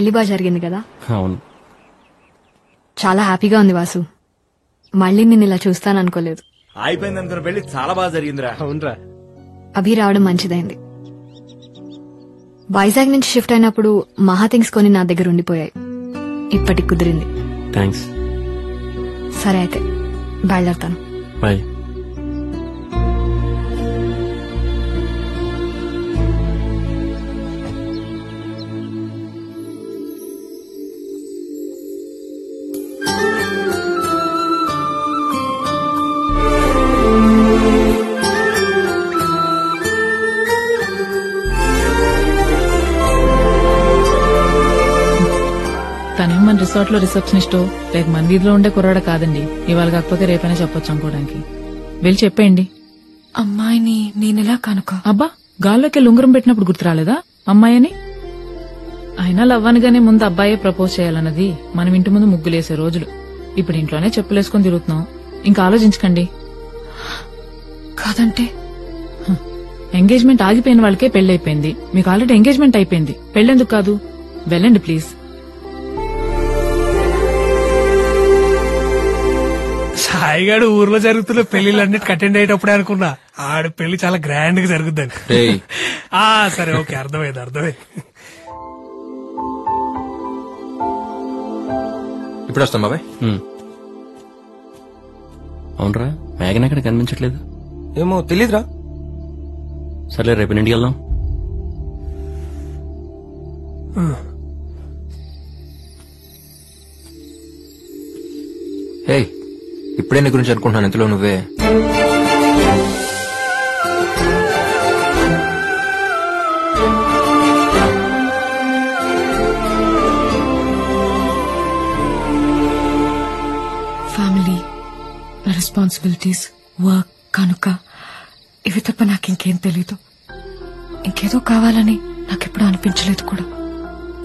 పెళ్లి బాగా జరిగింది కదా? అవును, చాలా హ్యాపీగా ఉంది వాసు. మళ్ళీ నేను ఇలా చూస్తాను అనుకోలేదు. అయిపోయింది పెళ్లి చాలా బాగా జరిగిందిరా. అవునరా, అభి రావడం మంచిదైంది. వైజాగ్ నుంచి షిఫ్ట్ అయినప్పుడు మహా థింగ్స్ కొని నా దగ్గర ఉండిపోయాయి. ఇప్పటికి కుదిరింది. థ్యాంక్స్. సరే అయితే బయలుదేరతాను. బాయ్. తనేం మన రిసార్ట్ లో రిసెప్షనిస్టో లేక మన వీధిలో ఉండే కుర్రాడ కాదండి. ఇవాళ కాకపోతే రేపైనా చెప్పొచ్చు అనుకోవడానికి. వెళ్ళి చెప్పేయండి. అమ్మాయిని నేనెలా కనుక? అబ్బా, గాల్లోకి ఉంగరం పెట్టినప్పుడు గుర్తు రాలేదా అమ్మాయి అని? అయినా లవ్వనగానే ముందు అబ్బాయే ప్రపోజ్ చేయాలన్నది మనం ఇంటి ముందు ముగ్గులేసే రోజులు. ఇప్పుడు ఇంట్లోనే చెప్పులేసుకుని తిరుగుతున్నాం. ఇంకా ఆలోచించకండి. కాదంటే ఎంగేజ్మెంట్ ఆగిపోయిన వాళ్ళకే పెళ్లైపోయింది. మీకు ఆల్రెడీ ఎంగేజ్మెంట్ అయిపోయింది. పెళ్లెందుకు కాదు? వెళ్ళండి ప్లీజ్. సాయిగాడు ఊర్లో జరుగుతున్న పెళ్లిళ్ళన్నిటికి అటెండ్ అయ్యేటప్పుడే అనుకున్నా ఆడు పెళ్లి చాలా గ్రాండ్ గా జరుగుద్దని. సరే, ఓకే, అర్థమైంది. ఇప్పుడు వస్తాం బాబాయ్. అవునరా, మేఘన ఎక్కడ కనిపించట్లేదు. ఏమో తెలీదురా. సర్లే, రేపు ఇంటికి వెళ్దాం. హే, ఇప్పుడే నీ గురించి అనుకుంటున్నాను, ఇంతలో నువ్వే. ఫ్యామిలీ, రెస్పాన్సిబిలిటీస్, వర్క్ కనుక ఇవి తప్ప నాకు ఇంకేం తెలీదు. ఇంకేదో కావాలని నాకెప్పుడు అనిపించలేదు కూడా.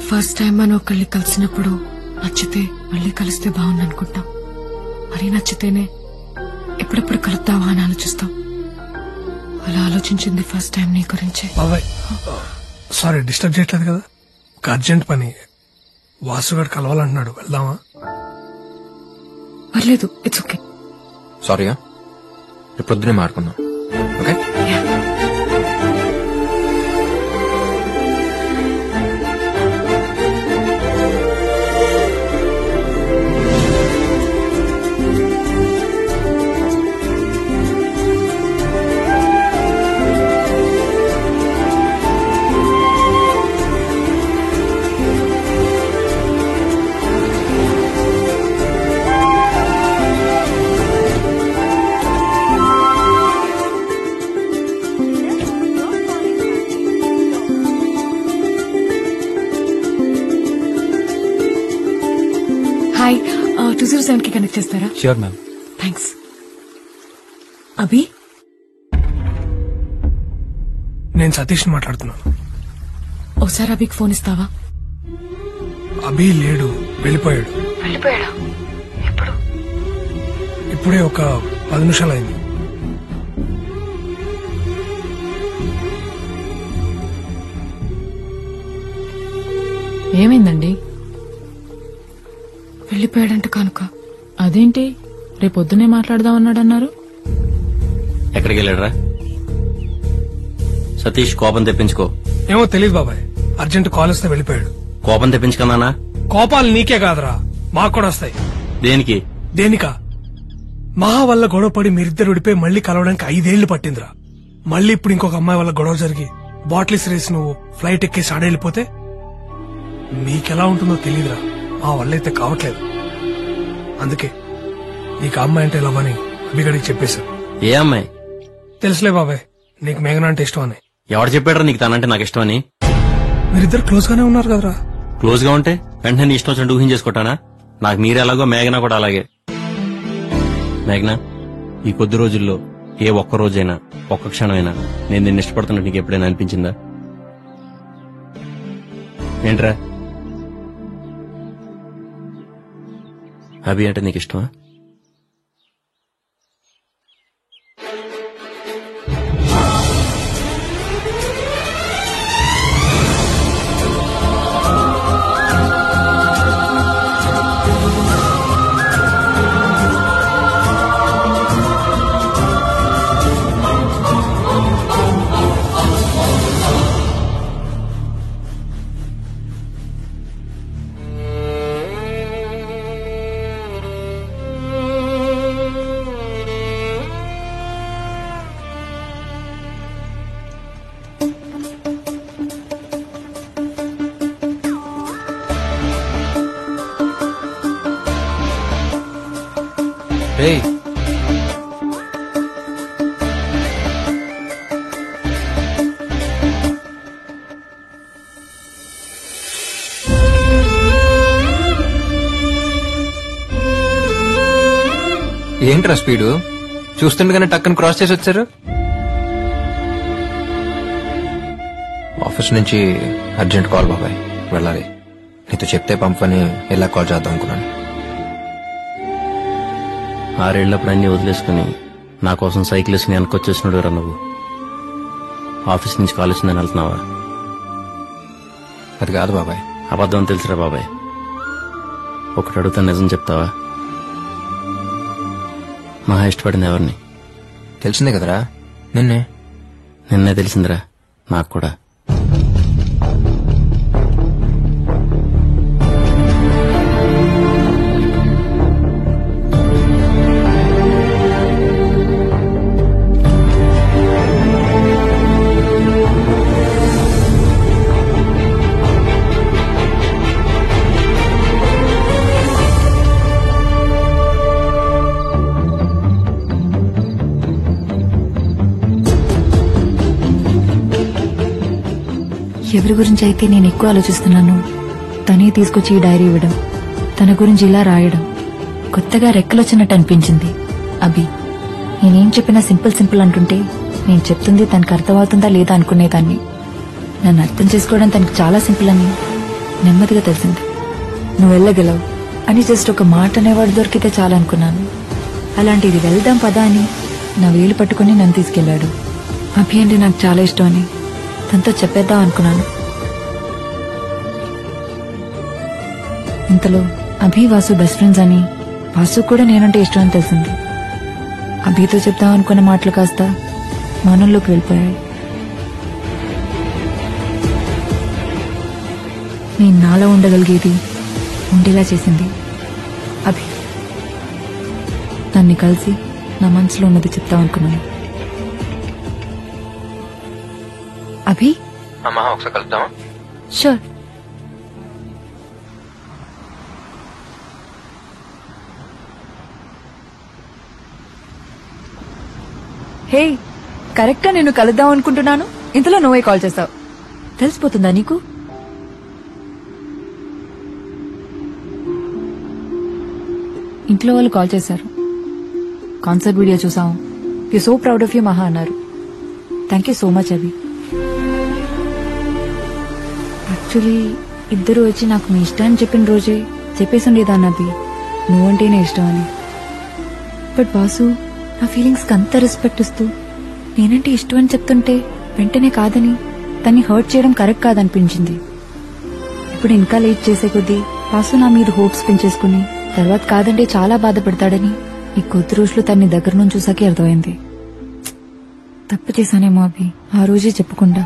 ఫస్ట్ టైం మనం ఒకళ్ళని కలిసినప్పుడు నచ్చితే మళ్ళీ కలిస్తే బాగుంది అనుకుంటాం. మరీ నచ్చితేనే ఎప్పుడెప్పుడు కలుద్దావా అని ఆలోచిస్తాం. అలా ఆలోచించింది ఫస్ట్ టైం నీ గురించే. బాబాయ్, సారీ డిస్టర్బ్ చేయట్లేదు కదా? ఒక అర్జెంట్ పని, వాసుగాడు కలవాలంటున్నాడు, వెళ్దామా? పర్లేదు, ఇట్స్ ఓకే. సారీగా, రేపు పొద్దునే మాట్లాడుకుందాం. ఓకే. హాయ్, 207 కి కనెక్ట్ చేస్తారా? Sure ma'am. థ్యాంక్స్. అభి, నేను సతీష్ మాట్లాడుతున్నాను. ఓసారి అభికి ఫోన్ ఇస్తావా? అభి లేడు, వెళ్ళిపోయాడు. వెళ్ళిపోయాడా? ఎప్పుడు? ఇప్పుడే ఒక 10 నిమిషాలు అయింది. ఏమైందండి? వెళ్ళిపోయాడంట కనుక. అదేంటి, రేపొద్దునే మాట్లాడదామన్నాడన్నారు? ఎక్కడికి వెళ్ళాడరా? సతీష్, కోపం తెప్పించుకో. ఏమో తెలియదు బాబాయ్, అర్జెంట్ కాల్ వస్తే వెళ్ళిపోయాడు. కోపం తెప్పించుకున్నానా? కోపాలు నీకే కాదురా, మాకు కూడా వస్తాయి. దేనికి? దేనికా? మహా వల్ల గొడవ పడి మీరిద్దరు విడిపోయి మళ్లీ కలవడానికి 5 ఏళ్లు పట్టిందిరా. మళ్ళీ ఇప్పుడు ఇంకొక అమ్మాయి వల్ల గొడవ జరిగి బాటిల్స్ రేసి నువ్వు ఫ్లైట్ ఎక్కేసి ఆడెళ్ళిపోతే మీకెలా ఉంటుందో తెలీదురా. మా వల్ల అయితే కావట్లేదు. అందుకే నీకు అమ్మాయి అంటే లవ్ అని అభిగడికి చెప్పేశాను. ఏ అమ్మాయి? తెలుసులే బాబాయ్, నీకు మేఘన అంటే ఇష్టం అని. ఎవరు చెప్పాడరా నీకు తనంటే నాకు ఇష్టం అని? మీరిద్దరు క్లోజ్ గానే ఉన్నారు కదరా. క్లోజ్ గా ఉంటే వెంటనే నీ ఇష్టం వచ్చినట్టు ఊహించేసుకుంటానా? నాకు మీరు ఎలాగో మేఘన కూడా అలాగే. మేఘన, ఈ కొద్ది రోజుల్లో ఏ ఒక్క రోజైనా ఒక్క క్షణమైనా నేను నిన్ను ఇష్టపడుతున్నట్టు నీకు ఎప్పుడైనా అనిపించిందా? ఏంట్రా, అభి అంటే నీకు ఇష్టమా? ఏయ్ ఏంట్రా స్పీడు చూస్తుండగానే టక్కన క్రాస్ చేసి వచ్చారు. ఆఫీస్ నుంచి అర్జెంట్ కాల్ బాబాయ్, వెళ్ళాలి. నీతో చెప్తే పంపని ఎలా కాల్ చేద్దాం అనుకున్నాను. 6 ఏళ్లప్పుడు అన్ని వదిలేసుకుని నా కోసం సైకిల్ వేసుకుని వెనకొచ్చేసినాడు రా నువ్వు. ఆఫీస్ నుంచి కాల్ వచ్చిందని వెళ్తున్నావా? అది కాదు బాబాయ్. అబద్ధం తెలుసురా బాబాయ్. ఒకటి అడుగుతా, నిజం చెప్తావా? మహా ఇష్టపడింది ఎవరిని? తెలిసిందే కదరా, నిన్నే. నిన్నే తెలిసిందిరా నాకు కూడా. ఎవరి గురించి అయితే నేను ఎక్కువ ఆలోచిస్తున్నాను తనే తీసుకొచ్చి ఈ డైరీ ఇవ్వడం, తన గురించి ఇలా రాయడం కొత్తగా రెక్కలొచ్చినట్టు అనిపించింది. అభి నేనేం చెప్పినా సింపుల్ అంటుంటే నేను చెప్తుంది తనకు అర్థమవుతుందా లేదా అనుకునేదాన్ని. నన్ను అర్థం చేసుకోవడం తనకు చాలా సింపుల్ అని నెమ్మదిగా తెలిసింది. నువ్వు వెళ్ళగలవు అని జస్ట్ ఒక మాట అనేవాడు దొరికితే చాలా అనుకున్నాను. అలాంటిది వెళ్దాం పదా అని నా వేలు పట్టుకుని నన్ను తీసుకెళ్లాడు. అభి అంటే నాకు చాలా ఇష్టం అని తనతో చెప్పేద్దాం అనుకున్నాను. ఇంతలో అభి వాసు బెస్ట్ ఫ్రెండ్స్ అని, వాసు కూడా నేనంటే ఇష్టం అని తెలిసింది. అభితో చెప్దాం అనుకున్న మాటలు కాస్త మౌనంలోకి వెళ్ళిపోయాయి. నేను నాలో ఉండగలిగేది ఉండేలా చేసింది అభి. నన్ను కలిసి నా మనసులో ఉన్నది చెప్తాం అనుకున్నాను. అభి అమ్మా ఒకసారి కలుద్దామా? షూర్. హే, కరెక్ట్ గా నేను కలుద్దాం అనుకుంటున్నాను, ఇంతలో నువ్వే కాల్ చేస్తావు. తెలిసిపోతుందా నీకు? ఇంట్లో వాళ్ళు కాల్ చేశారు. కాన్సర్ట్ వీడియో చూసాము. You so proud of you మహా అన్నారు. Thank you so much Abhi. Actually ఇద్దరు వచ్చి నాకు మీ ఇష్టాన్ని చెప్పిన రోజే చెప్పేసి ఉండేదాన్ని అభి, నువ్వంటేనే ఇష్టం అని. బట్ వాసు నా ఫీలింగ్స్ కి అంత రెస్పెక్ట్ ఇస్తూ నేనంటే ఇష్టం అని చెప్తుంటే వెంటనే కాదని తన్ని హర్ట్ చేయడం కరెక్ట్ కాదనిపించింది. ఇప్పుడు ఇంకా లేట్ చేసే కొద్దీ వాసు నా మీద హోప్స్ పెంచేసుకుని తర్వాత కాదంటే చాలా బాధపడతాడని ఈ కొద్ది రోజులు తన్ని దగ్గర నుంచి చూసాకే అర్థమైంది. తప్పు చేశానేమో అభి, ఆ రోజే చెప్పకుండా.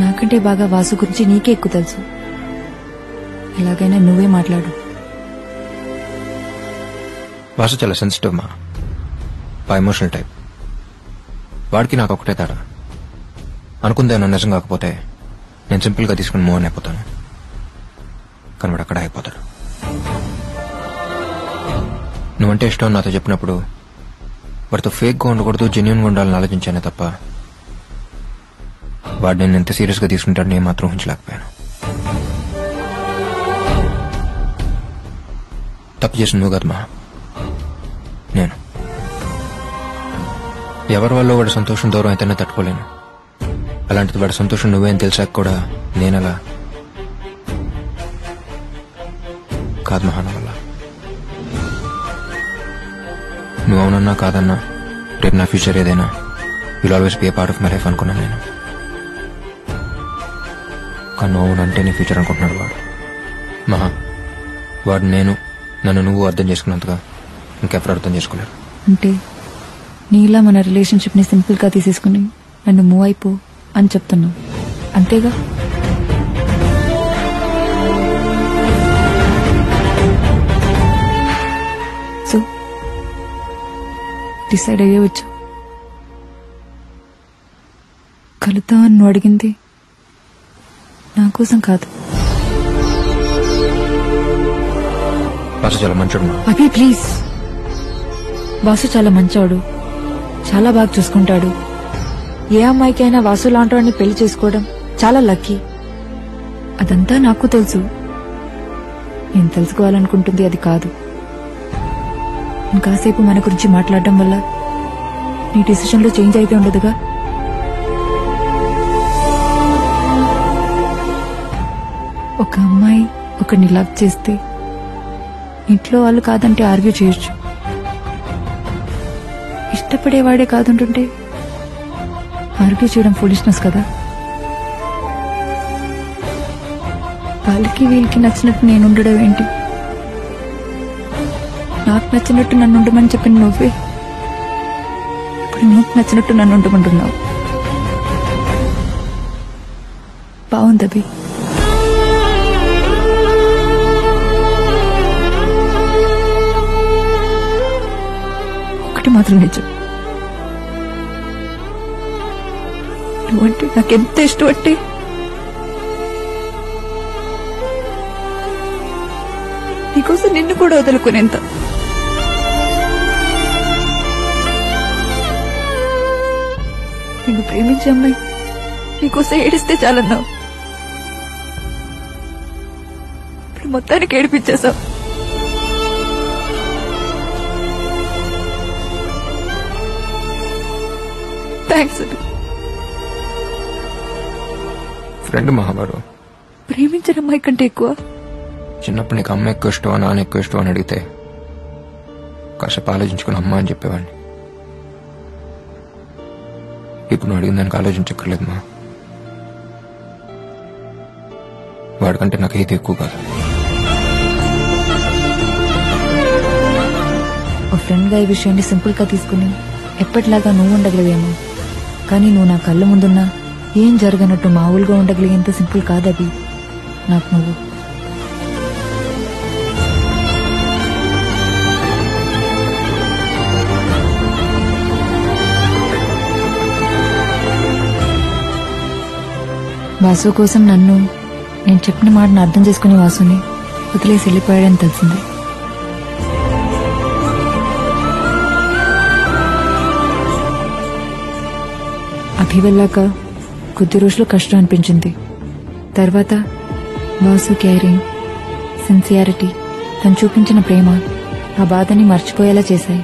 నాకంటే బాగా వాసు గురించి నీకే ఎక్కువ తెలుసు. ఎలాగైనా నువ్వే మాట్లాడు. వాసు చాలా సెన్సిటివ్ మా, ఎమోషనల్ టైప్. వాడికి నాకు ఒకటే తేడా. అనుకుందేమో నిజం కాకపోతే నేను సింపుల్ గా తీసుకుని మూవ్ అయిపోతాను, కానీ వాడు అక్కడ అయిపోతాడు. నువ్వంటే ఇష్టం నాతో చెప్పినప్పుడు వాడితో ఫేక్ గా ఉండకూడదు, జెన్యున్ గా ఉండాలని ఆలోచించానే తప్ప వాడు నేను ఎంత సీరియస్ గా తీసుకుంటాడు నేను మాత్రం ఊహించలేకపోయాను. తప్పు చేసిన నువ్వు కదా మా, నేను. ఎవరి వల్ల వాడి సంతోషం దూరం అయితేనే తట్టుకోలేను. అలాంటిది వాడి సంతోషం నువ్వేం తెలిసాక కూడా నేనలా కాదు మహాన వల్ల. నువ్వు అవునన్నా కాదన్నా రేపు నా ఫ్యూచర్ ఏదైనా will always be A part of my life అనుకున్నాను నేను. కానీ నువ్వు అవునంటే నీ ఫ్యూచర్ అనుకుంటున్నాడు వాడు. మహా, వాడు నన్ను నువ్వు అర్థం చేసుకున్నంతగా ఇంకెవరు అర్థం చేసుకోలేరు. అంటే నీలా మన రిలేషన్షిప్ ని సింపుల్ గా తీసేసుకుని నన్ను మూవ్ అయిపో అని చెప్తున్నావు, అంతేగా? సో డిసైడ్ అయ్యే వచ్చా. కలుద్దామని నువ్వు అడిగింది నా కోసం కాదు. చాలా మంచోడు. అభి ప్లీజ్, వాసు చాలా మంచోడు, చాలా బాగా చూసుకుంటాడు. ఏ అమ్మాయికైనా వాసు లాంటి పెళ్లి చేసుకోవడం చాలా లక్కీ. అదంతా నాకు తెలుసు. నేను తెలుసుకోవాలనుకుంటుంది అది కాదు. ఇంకాసేపు మన గురించి మాట్లాడడం వల్ల నీ డిసిషన్ లో చేంజ్ అయితే ఉండదుగా. ఒక అమ్మాయి ఒకరిని లవ్ చేస్తే ఇంట్లో వాళ్ళు కాదంటే ఆర్గ్యూ చేయొచ్చు. ఇష్టపడేవాడే కాదంటుంటే ఆర్గ్యూ చేయడం ఫూలిష్నెస్ కదా. వాళ్ళకి వీళ్ళకి నచ్చినట్టు నేను ఉండడం ఏంటి? నాకు నచ్చినట్టు నన్ను ఉండమని చెప్పిన నువ్వే ఇప్పుడు నీకు నచ్చినట్టు నన్ను ఉండమంటున్నావు. బాగుంది. ఒకటి మాత్రం నిజం, నువ్వంటే నాకెంత ఇష్టం అంటే నీకోసం నిన్ను కూడా వదులుకునేంత. నిన్ను ప్రేమించే అమ్మాయి నీకోసం ఏడిస్తే చాలన్నావు. ఇప్పుడు మొత్తానికి ఏడిపించేశావు. థ్యాంక్స్. ఫ్రెండ్ మహాబారు, ప్రేమించిన అమ్మాయి కంటే ఎక్కువ చిన్నప్పుడు నీకు అమ్మ ఎక్కువ ఇష్టమా నాన్న ఎక్కువ ఇష్టం అని అడిగితే కాసేపు ఆలోచించుకుని అమ్మ అని చెప్పేవాడిని. ఇప్పుడు నువ్వు అడిగిన దానికి ఆలోచించక్కర్లేదు మా. వాడికంటే నాకు ఏది ఎక్కువ కాదు. ఓ ఫ్రెండ్ గా ఈ విషయాన్ని సింపుల్ గా తీసుకుని ఎప్పటిలాగా నువ్వు ఉండగలిగేమో, కానీ నువ్వు నా కళ్ళ ముందున్నా ఏం జరగనట్టు మామూలుగా ఉండగలిగేంత సింపుల్ కాదది నాకు నువ్వు. వాసు కోసం నేను చెప్పిన మాటను అర్థం చేసుకునే వాసుని వదిలేసి వెళ్ళిపోయాడని తెలిసింది. అభి వెళ్ళాక కొద్ది రోజులు కష్టం అనిపించింది. తర్వాత వాసు కేరింగ్, సిన్సియారిటీ, తను చూపించిన ప్రేమ ఆ బాధని మర్చిపోయేలా చేశాయి.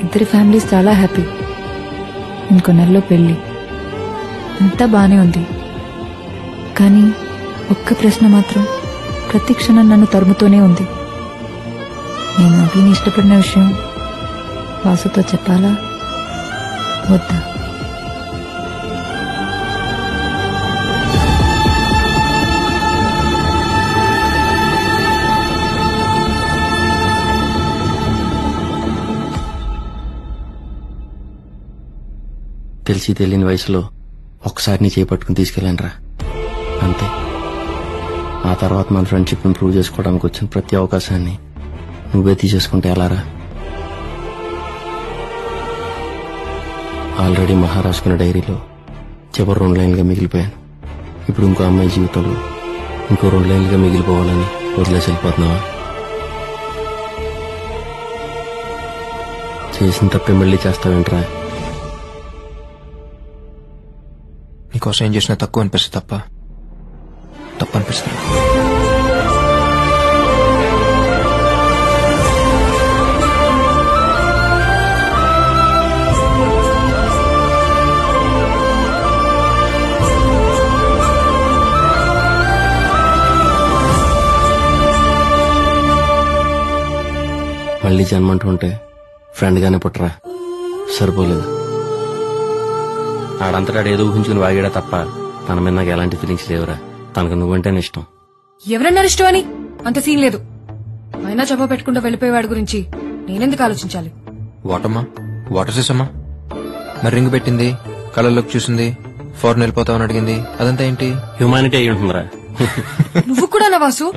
ఇద్దరి ఫ్యామిలీస్ చాలా హ్యాపీ. ఇంకో నెలలో పెళ్లి. అంతా బానే ఉంది. కానీ ఒక్క ప్రశ్న మాత్రం ప్రతి క్షణం నన్ను తరుముతూనే ఉంది. నేను అభిని ఇష్టపడిన విషయం వాసుతో చెప్పాలా వద్దా? తెలిసి తెలియని వయసులో ఒక్కసారి నీ చేపట్టుకుని తీసుకెళ్ళానురా, అంతే. ఆ తర్వాత మన ఫ్రెండ్షిప్ ఇంప్రూవ్ చేసుకోవడానికి వచ్చిన ప్రతి అవకాశాన్ని నువ్వే తీసేసుకుంటే ఎలారా? ఆల్రెడీ మహారాసుకున్న డైరీలో చివరి 2 లైన్లుగా మిగిలిపోయాను. ఇప్పుడు ఇంకో అమ్మాయి జీవితంలో ఇంకో 2 లైన్లుగా మిగిలిపోవాలని వదిలేసి వెళ్ళిపోతున్నావా? చేసిన తప్పే మళ్ళీ చేస్తావేంట్రా? నీకోసం ఏం చేసినా తక్కువ అనిపిస్తుంది తప్ప అనిపిస్తుంది. మళ్ళీ జన్మంటూ ఉంటే ఫ్రెండ్ గానే పుట్టరా, సరిపోలేదు. ఆడంతటా ఏదో ఊహించుకుని వాగాడా తప్ప తన మీద నాకు ఎలాంటి ఫీలింగ్స్ లేవురా. తనకు నువ్వంటేనే ఇష్టం. ఎవరన్నారు ఇష్టం అని? అంత సీన్ లేదు. అయినా చెప్ప పెట్టుకుంటూ వెళ్ళిపోయేవాడి గురించి నేనెందుకు ఆలోచించాలి? వాటమ్మా, వాటర్ సిస్టమ్మా. మరి రింగ్ పెట్టింది, కళ్ళలోకి చూసింది, ఫారెన్ వెళ్ళిపోతామని అడిగింది, అదంతా ఏంటి? హ్యూమానిటీ అయి ఉంటుందిరా. నువ్వు కూడా నా వాసు